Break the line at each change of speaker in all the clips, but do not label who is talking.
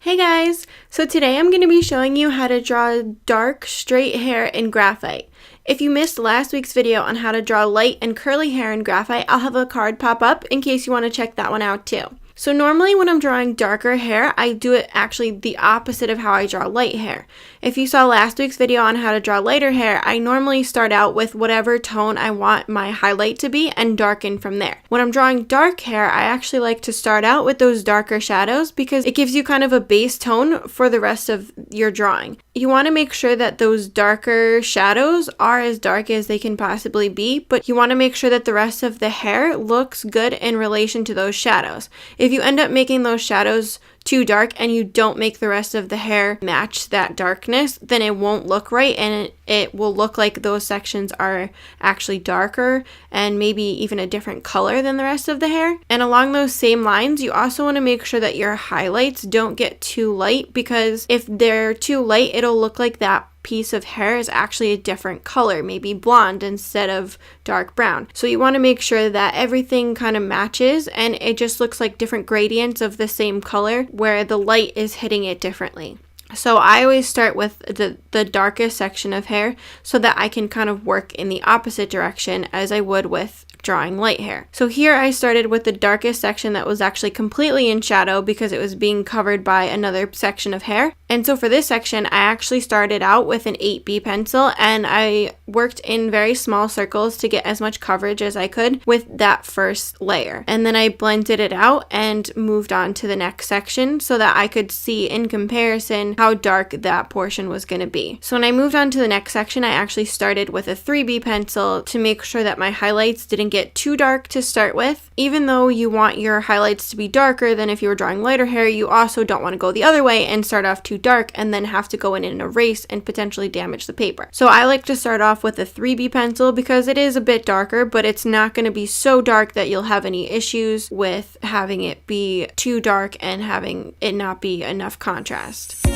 Hey guys! So today I'm going to be showing you how to draw dark, straight hair in graphite. If you missed last week's video on how to draw light and curly hair in graphite, I'll have a card pop up in case you want to check that one out too. So normally when I'm drawing darker hair, I do it actually the opposite of how I draw light hair. If you saw last week's video on how to draw lighter hair, I normally start out with whatever tone I want my highlight to be and darken from there. When I'm drawing dark hair, I actually like to start out with those darker shadows because it gives you kind of a base tone for the rest of your drawing. You want to make sure that those darker shadows are as dark as they can possibly be, but you want to make sure that the rest of the hair looks good in relation to those shadows. If you end up making those shadows too dark and you don't make the rest of the hair match that darkness, then it won't look right and it will look like those sections are actually darker and maybe even a different color than the rest of the hair. And along those same lines, you also want to make sure that your highlights don't get too light, because if they're too light, it'll look like that piece of hair is actually a different color, maybe blonde instead of dark brown. So you want to make sure that everything kind of matches and it just looks like different gradients of the same color where the light is hitting it differently. So I always start with the darkest section of hair so that I can kind of work in the opposite direction as I would with drawing light hair. So here I started with the darkest section that was actually completely in shadow because it was being covered by another section of hair. And so for this section, I actually started out with an 8B pencil and I worked in very small circles to get as much coverage as I could with that first layer. And then I blended it out and moved on to the next section so that I could see in comparison how dark that portion was going to be. So when I moved on to the next section, I actually started with a 3B pencil to make sure that my highlights didn't get too dark to start with. Even though you want your highlights to be darker than if you were drawing lighter hair, you also don't want to go the other way and start off too dark and then have to go in and erase and potentially damage the paper. So I like to start off with a 3B pencil because it is a bit darker, but it's not going to be so dark that you'll have any issues with having it be too dark and having it not be enough contrast.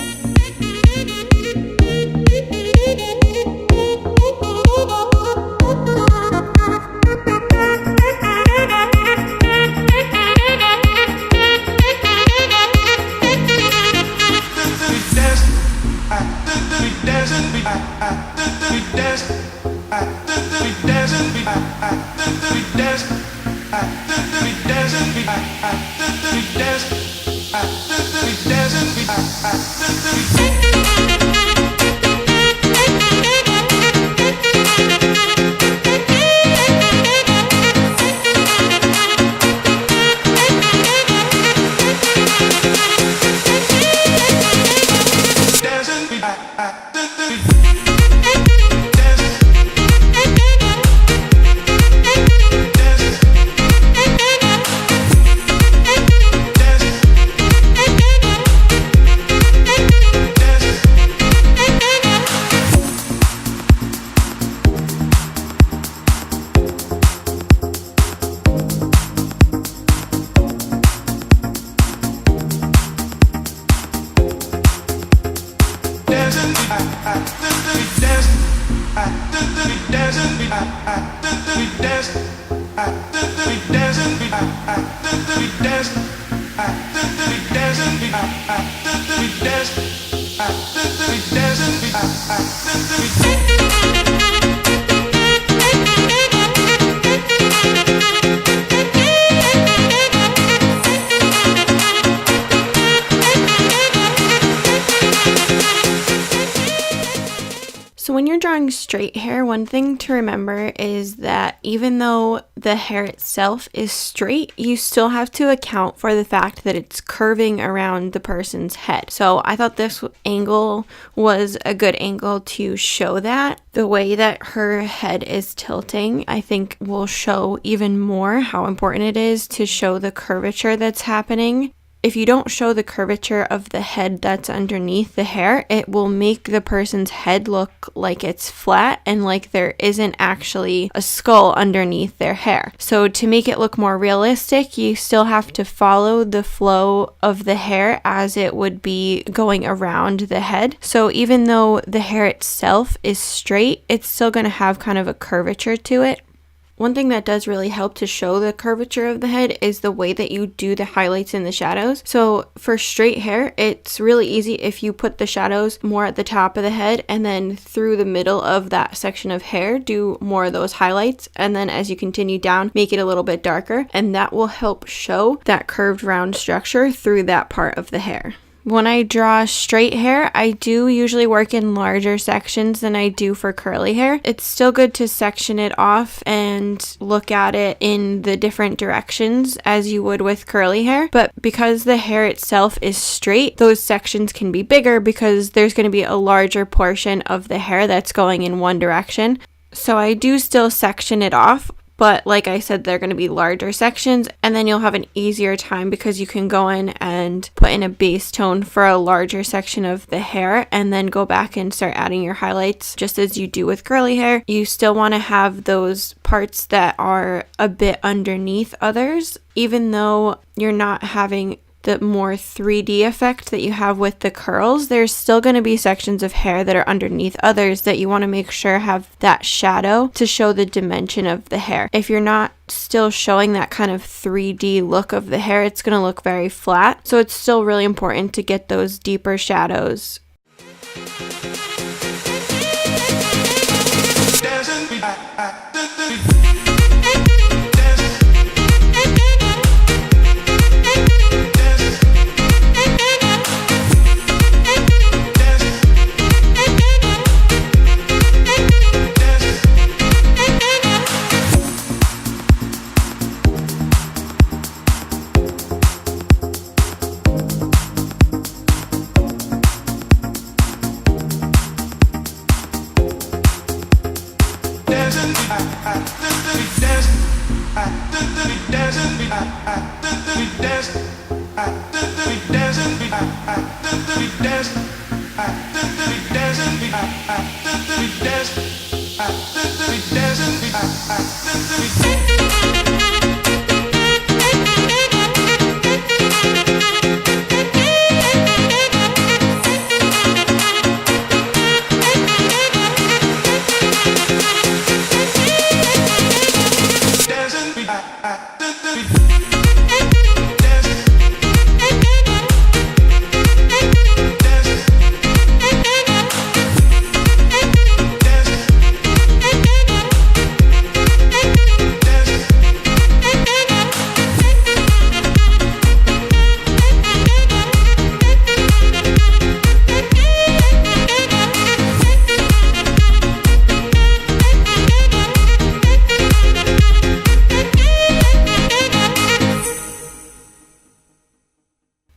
So when you're drawing straight hair, one thing to remember is that even though the hair itself is straight, you still have to account for the fact that it's curving around the person's head. So I thought this angle was a good angle to show that. The way that her head is tilting, I think will show even more how important it is to show the curvature that's happening. If you don't show the curvature of the head that's underneath the hair, it will make the person's head look like it's flat and like there isn't actually a skull underneath their hair. So to make it look more realistic, you still have to follow the flow of the hair as it would be going around the head. So even though the hair itself is straight, it's still going to have kind of a curvature to it. One thing that does really help to show the curvature of the head is the way that you do the highlights and the shadows. So for straight hair, it's really easy if you put the shadows more at the top of the head and then through the middle of that section of hair, do more of those highlights. And then as you continue down, make it a little bit darker, and that will help show that curved round structure through that part of the hair. When I draw straight hair, I do usually work in larger sections than I do for curly hair. It's still good to section it off and look at it in the different directions as you would with curly hair. But because the hair itself is straight, those sections can be bigger because there's going to be a larger portion of the hair that's going in one direction. So I do still section it off. But like I said, they're going to be larger sections, and then you'll have an easier time because you can go in and put in a base tone for a larger section of the hair and then go back and start adding your highlights just as you do with curly hair. You still want to have those parts that are a bit underneath others, even though you're not having the more 3D effect that you have with the curls. There's still going to be sections of hair that are underneath others that you want to make sure have that shadow to show the dimension of the hair. If you're not still showing that kind of 3D look of the hair, it's going to look very flat. So it's still really important to get those deeper shadows.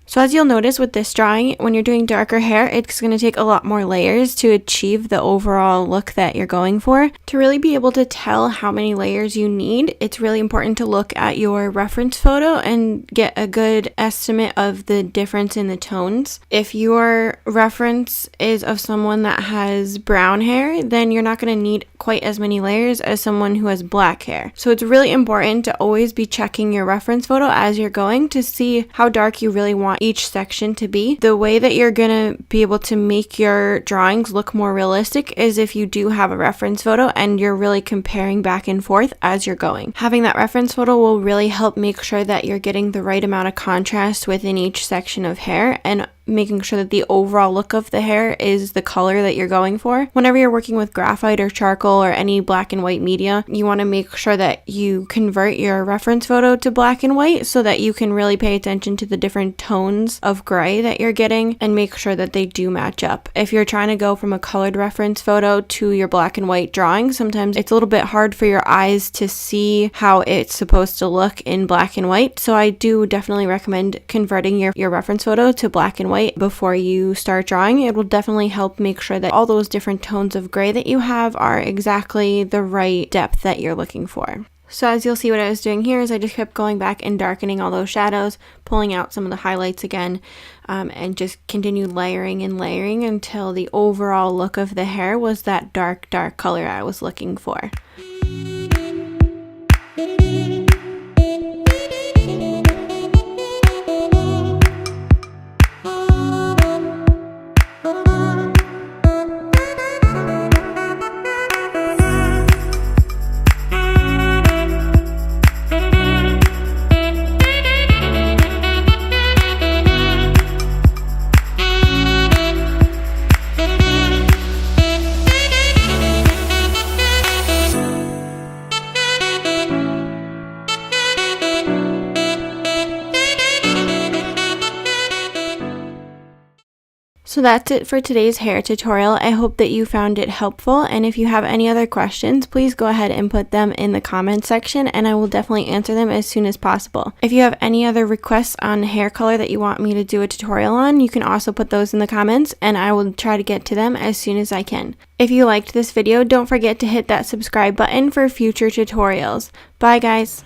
So as you'll notice with this drawing, when you're doing darker hair, it's going to take a lot more layers to achieve the overall look that you're going for. To really be able to tell how many layers you need, it's really important to look at your reference photo and get a good estimate of the difference in the tones. If your reference is of someone that has brown hair, then you're not going to need quite as many layers as someone who has black hair. So it's really important to always be checking your reference photo as you're going to see how dark you really want each section to be. The way that you're going to be able to make your drawings look more realistic is if you do have a reference photo and you're really comparing back and forth as you're going. Having that reference photo will really help make sure that you're getting the right amount of contrast within each section of hair and making sure that the overall look of the hair is the color that you're going for. Whenever you're working with graphite or charcoal or any black and white media, you want to make sure that you convert your reference photo to black and white so that you can really pay attention to the different tones of gray that you're getting and make sure that they do match up. If you're trying to go from a colored reference photo to your black and white drawing, sometimes it's a little bit hard for your eyes to see how it's supposed to look in black and white. So I do definitely recommend converting your reference photo to black and white before you start drawing. It will definitely help make sure that all those different tones of gray that you have are exactly the right depth that you're looking for. So as you'll see, what I was doing here is I just kept going back and darkening all those shadows, pulling out some of the highlights again, and just continued layering and layering until the overall look of the hair was that dark color I was looking for. So that's it for today's hair tutorial. I hope that you found it helpful, and if you have any other questions, please go ahead and put them in the comments section and I will definitely answer them as soon as possible. If you have any other requests on hair color that you want me to do a tutorial on, you can also put those in the comments and I will try to get to them as soon as I can. If you liked this video, don't forget to hit that subscribe button for future tutorials. Bye guys!